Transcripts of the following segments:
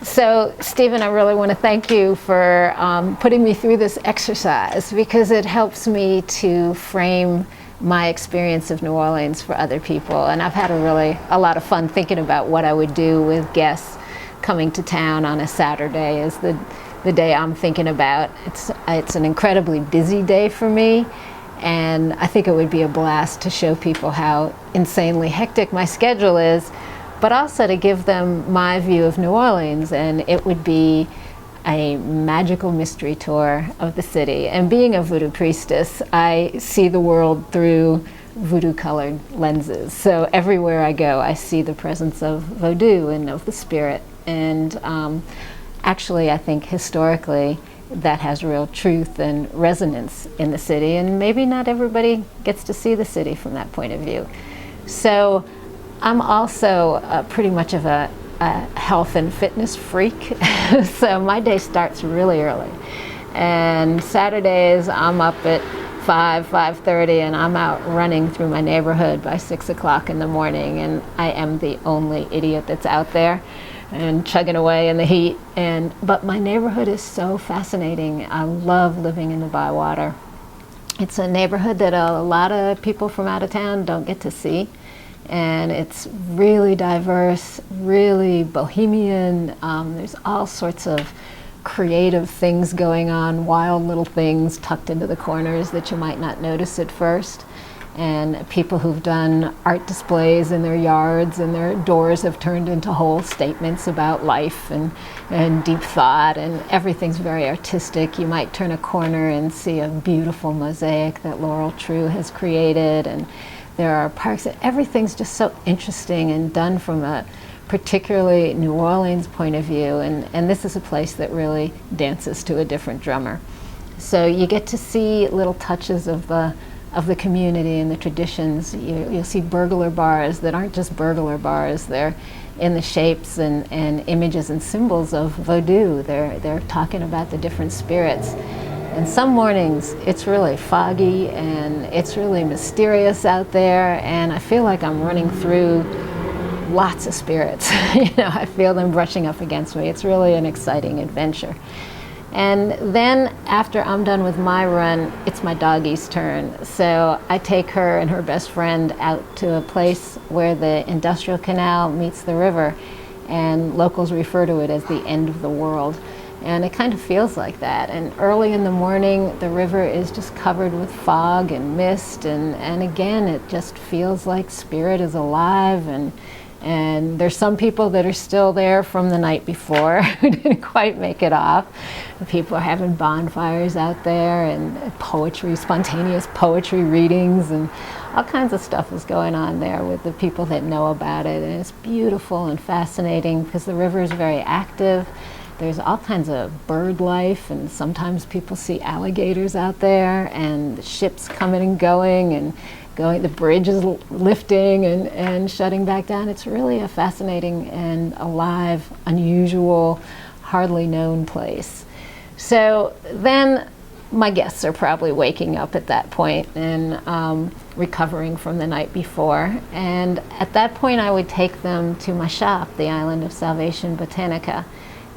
So, Stephen, I really want to thank you for putting me through this exercise because it helps me to frame my experience of New Orleans for other people. And I've had a lot of fun thinking about what I would do with guests coming to town on a Saturday is the day I'm thinking about. It's an incredibly busy day for me, and I think it would be a blast to show people how insanely hectic my schedule is, but also to give them my view of New Orleans. And it would be a magical mystery tour of the city. And being a voodoo priestess, I see the world through voodoo colored lenses. So everywhere I go, I see the presence of voodoo and of the spirit. And actually, I think historically, that has real truth and resonance in the city. And maybe not everybody gets to see the city from that point of view. So I'm also pretty much of a health and fitness freak. So my day starts really early. And Saturdays, I'm up at 5:30, and I'm out running through my neighborhood by 6 o'clock in the morning. And I am the only idiot that's out there and chugging away in the heat. But my neighborhood is so fascinating. I love living in the Bywater. It's a neighborhood that a lot of people from out of town don't get to see. And it's really diverse, really bohemian. There's all sorts of creative things going on, wild little things tucked into the corners that you might not notice at first. And people who've done art displays in their yards, and their doors have turned into whole statements about life and deep thought, and everything's very artistic. You might turn a corner and see a beautiful mosaic that Laurel True has created, and there are parks. Everything's just so interesting and done from a particularly New Orleans point of view, and this is a place that really dances to a different drummer. So you get to see little touches of the community and the traditions. You'll see burglar bars that aren't just burglar bars. They're in the shapes and images and symbols of voodoo. They're talking about the different spirits. And some mornings it's really foggy and it's really mysterious out there, and I feel like I'm running through lots of spirits. I feel them brushing up against me. It's really an exciting adventure. And then after I'm done with my run, it's my doggie's turn. So I take her and her best friend out to a place where the industrial canal meets the river, and locals refer to it as the end of the world. And it kind of feels like that. And early in the morning, the river is just covered with fog and mist, and again, it just feels like spirit is alive, and there's some people that are still there from the night before who didn't quite make it off. People are having bonfires out there, and poetry, spontaneous poetry readings, and all kinds of stuff is going on there with the people that know about it. And it's beautiful and fascinating because the river is very active. There's all kinds of bird life, and sometimes people see alligators out there, and ships coming and going, the bridge is lifting and shutting back down. It's really a fascinating and alive, unusual, hardly known place. So then my guests are probably waking up at that point and recovering from the night before. And at that point I would take them to my shop, the Island of Salvation Botanica,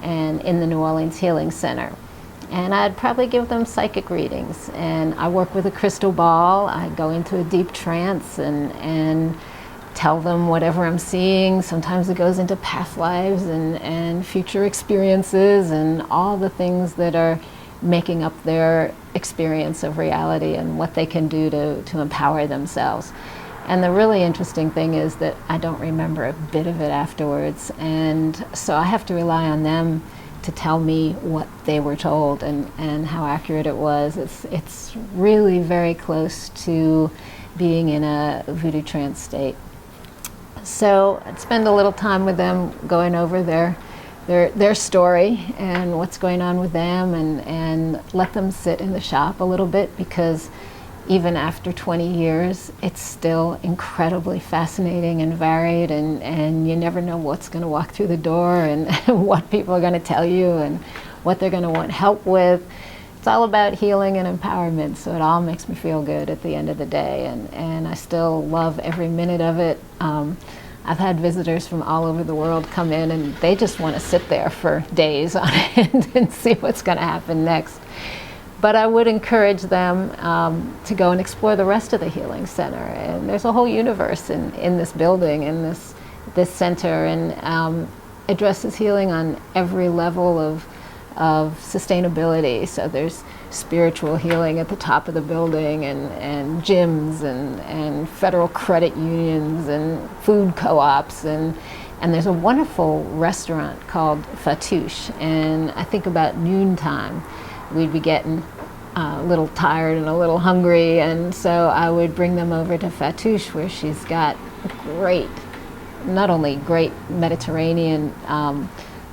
and in the New Orleans Healing Center. And I'd probably give them psychic readings. And I work with a crystal ball. I go into a deep trance and tell them whatever I'm seeing. Sometimes it goes into past lives and future experiences and all the things that are making up their experience of reality and what they can do to empower themselves. And the really interesting thing is that I don't remember a bit of it afterwards. And so I have to rely on them to tell me what they were told and how accurate it was. It's really very close to being in a voodoo trance state. So I'd spend a little time with them going over their story and what's going on with them, and let them sit in the shop a little bit, because even after 20 years, it's still incredibly fascinating and varied, and you never know what's going to walk through the door and what people are going to tell you and what they're going to want help with. It's all about healing and empowerment, so it all makes me feel good at the end of the day, and I still love every minute of it. I've had visitors from all over the world come in, and they just want to sit there for days on end and see what's going to happen next. But I would encourage them to go and explore the rest of the Healing Center. And there's a whole universe in this building, in this center, and addresses healing on every level of sustainability. So there's spiritual healing at the top of the building, and gyms, and federal credit unions, and food co-ops, and there's a wonderful restaurant called Fatouche. And I think about noontime, we'd be getting a little tired and a little hungry, and so I would bring them over to Fatouche, where she's got not only great Mediterranean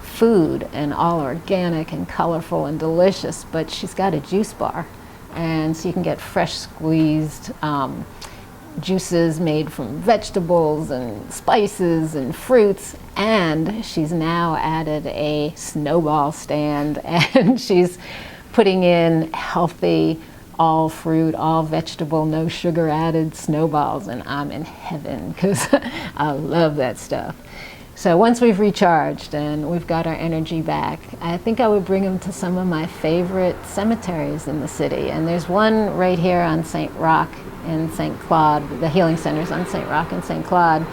food, and all organic and colorful and delicious, but she's got a juice bar, and so you can get fresh squeezed juices made from vegetables and spices and fruits. And she's now added a snowball stand, and she's putting in healthy, all fruit, all vegetable, no sugar added snowballs, and I'm in heaven because I love that stuff. So once we've recharged and we've got our energy back, I think I would bring them to some of my favorite cemeteries in the city. And there's one right here on St. Roch in St. Claude. The Healing Center's on St. Roch and St. Claude.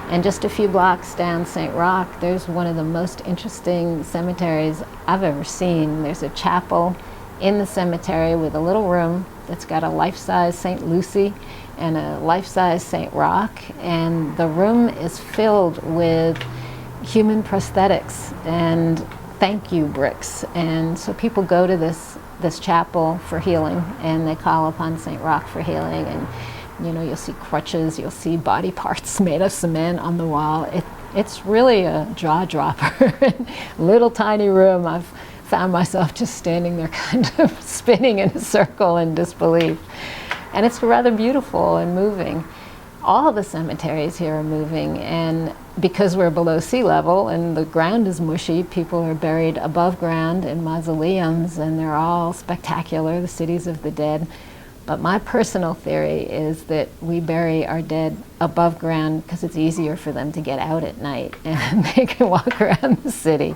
And just a few blocks down St. Roch, there's one of the most interesting cemeteries I've ever seen. There's a chapel in the cemetery with a little room that's got a life-size St. Lucy and a life-size St. Roch. And the room is filled with human prosthetics and thank you bricks. And so people go to this chapel for healing, and they call upon St. Roch for healing. And you'll see crutches, you'll see body parts made of cement on the wall. It's really a jaw dropper. Little tiny room. I've found myself just standing there kind of spinning in a circle in disbelief. And it's rather beautiful and moving. All the cemeteries here are moving, and because we're below sea level and the ground is mushy, people are buried above ground in mausoleums, and they're all spectacular, the cities of the dead. But my personal theory is that we bury our dead above ground because it's easier for them to get out at night and they can walk around the city.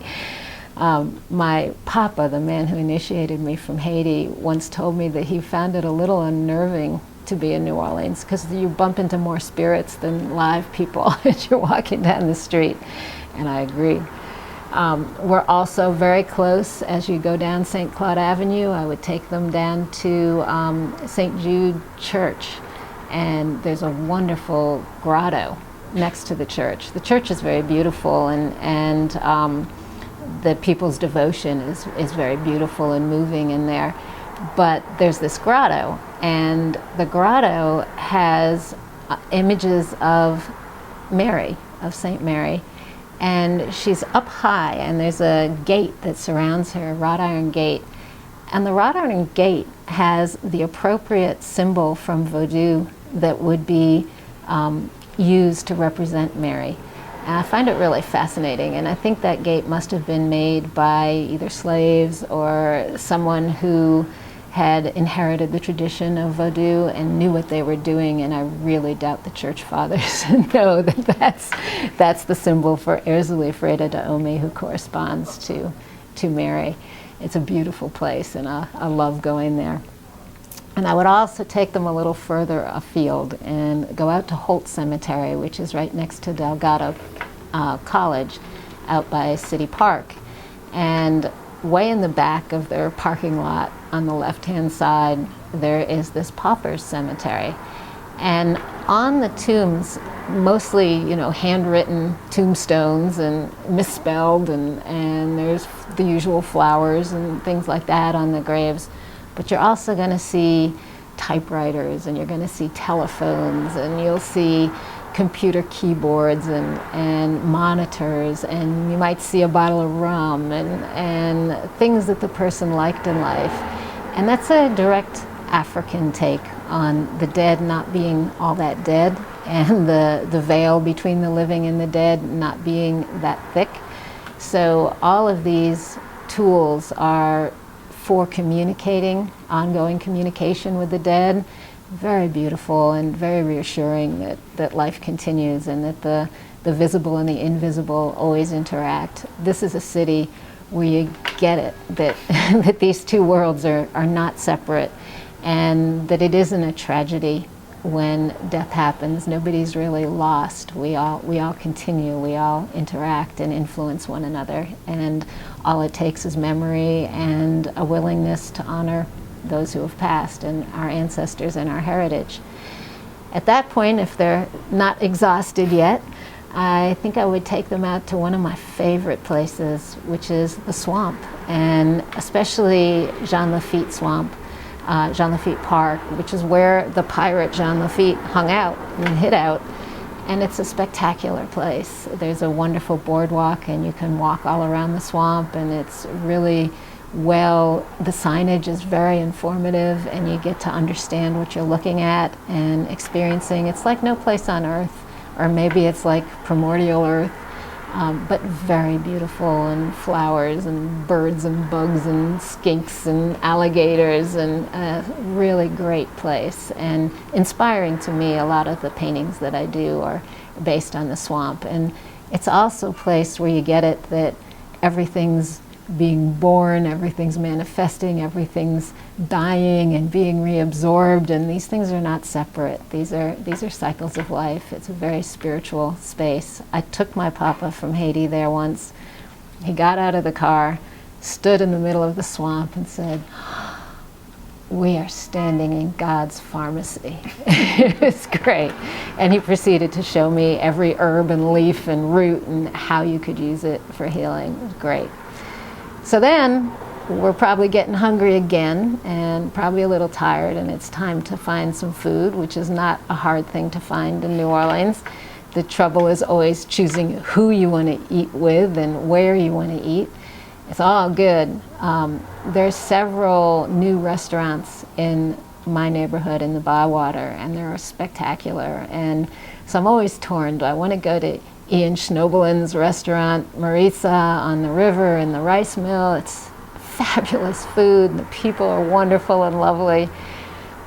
My papa, the man who initiated me from Haiti, once told me that he found it a little unnerving to be in New Orleans because you bump into more spirits than live people as you're walking down the street, and I agree. We're also very close as you go down St. Claude Avenue. I would take them down to St. Jude Church, and there's a wonderful grotto next to the church. The church is very beautiful, and the people's devotion is very beautiful and moving in there. But there's this grotto, and the grotto has images of Mary, of St. Mary, and she's up high, and there's a gate that surrounds her, a wrought iron gate. And the wrought iron gate has the appropriate symbol from Vodou that would be used to represent Mary. And I find it really fascinating, and I think that gate must have been made by either slaves or someone who had inherited the tradition of Vodou and knew what they were doing, and I really doubt the church fathers know that that's the symbol for Erzuli Freda de Omi, who corresponds to Mary. It's a beautiful place, and I love going there. And I would also take them a little further afield and go out to Holt Cemetery, which is right next to Delgado College, out by City Park. And way in the back of their parking lot on the left-hand side, there is this pauper's cemetery. And on the tombs, mostly, handwritten tombstones and misspelled, and there's the usual flowers and things like that on the graves. But you're also going to see typewriters, and you're going to see telephones, and you'll see computer keyboards and monitors, and you might see a bottle of rum and things that the person liked in life. And that's a direct African take on the dead not being all that dead, and the veil between the living and the dead not being that thick. So all of these tools are for communicating, ongoing communication with the dead. Very beautiful and very reassuring that life continues, and that the the visible and the invisible always interact. This is a city where you get it, that, that these two worlds are not separate, and that it isn't a tragedy when death happens. Nobody's really lost. We all continue, we all interact and influence one another, and all it takes is memory and a willingness to honor those who have passed and our ancestors and our heritage. At that point, if they're not exhausted yet, I think I would take them out to one of my favorite places, which is the swamp, and especially Jean Lafitte Swamp, Jean Lafitte Park, which is where the pirate Jean Lafitte hung out and hid out. And it's a spectacular place. There's a wonderful boardwalk, and you can walk all around the swamp, and it's really the signage is very informative, and you get to understand what you're looking at and experiencing. It's like no place on earth, or maybe it's like primordial earth, but very beautiful, and flowers and birds and bugs and skinks and alligators, and a really great place and inspiring to me. A lot of the paintings that I do are based on the swamp, and it's also a place where you get it that everything's being born, everything's manifesting, everything's dying and being reabsorbed, and these things are not separate. These are cycles of life. It's a very spiritual space. I took my papa from Haiti there once. He got out of the car, stood in the middle of the swamp, and said, "We are standing in God's pharmacy." It was great. And he proceeded to show me every herb and leaf and root and how you could use it for healing. It was great. So then we're probably getting hungry again and probably a little tired, and it's time to find some food, which is not a hard thing to find in New Orleans. The trouble is always choosing who you want to eat with and where you want to eat. It's all good. There's several new restaurants in my neighborhood in the Bywater, and they're spectacular. And so I'm always torn. Do I want to go to Ian Schnobelin's restaurant, Marisa, on the river in the rice mill? It's fabulous food, and the people are wonderful and lovely.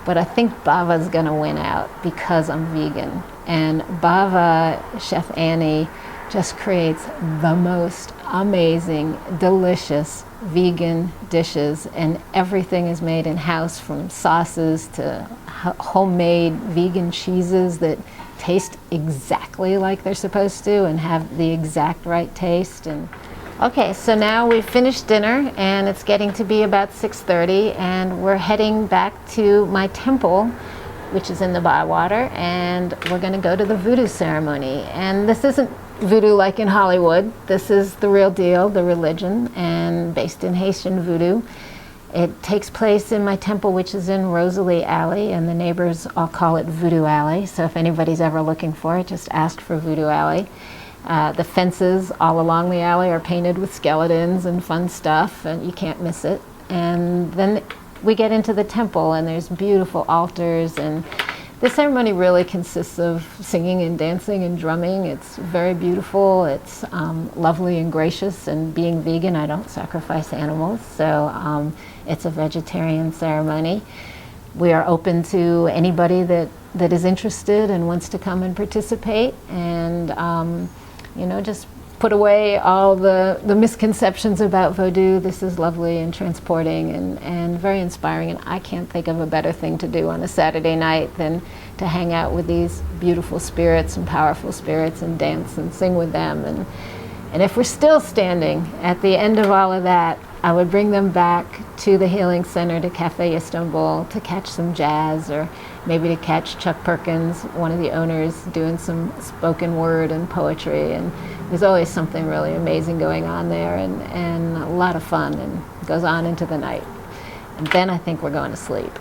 But I think Bava's gonna win out because I'm vegan. And Bava, Chef Annie, just creates the most amazing, delicious vegan dishes, and everything is made in-house, from sauces to homemade vegan cheeses that taste exactly like they're supposed to and have the exact right taste. And okay, so now we've finished dinner, and it's getting to be about 6:30, and we're heading back to my temple, which is in the Bywater, and we're going to go to the voodoo ceremony. And this isn't voodoo like in Hollywood. This is the real deal, the religion, and based in Haitian voodoo. It takes place in my temple, which is in Rosalie Alley, and the neighbors all call it Voodoo Alley. So if anybody's ever looking for it, just ask for Voodoo Alley. The fences all along the alley are painted with skeletons and fun stuff, and you can't miss it. And then we get into the temple, and there's beautiful altars, and the ceremony really consists of singing and dancing and drumming. It's very beautiful. It's lovely and gracious, and being vegan, I don't sacrifice animals, so it's a vegetarian ceremony. We are open to anybody that is interested and wants to come and participate, and just put away all the misconceptions about Vodou. This is lovely and transporting and very inspiring, and I can't think of a better thing to do on a Saturday night than to hang out with these beautiful spirits and powerful spirits and dance and sing with them. And if we're still standing at the end of all of that, I would bring them back to the Healing Center, to Cafe Istanbul, to catch some jazz, or maybe to catch Chuck Perkins, one of the owners, doing some spoken word and poetry. And there's always something really amazing going on there, and a lot of fun, and it goes on into the night. And then I think we're going to sleep.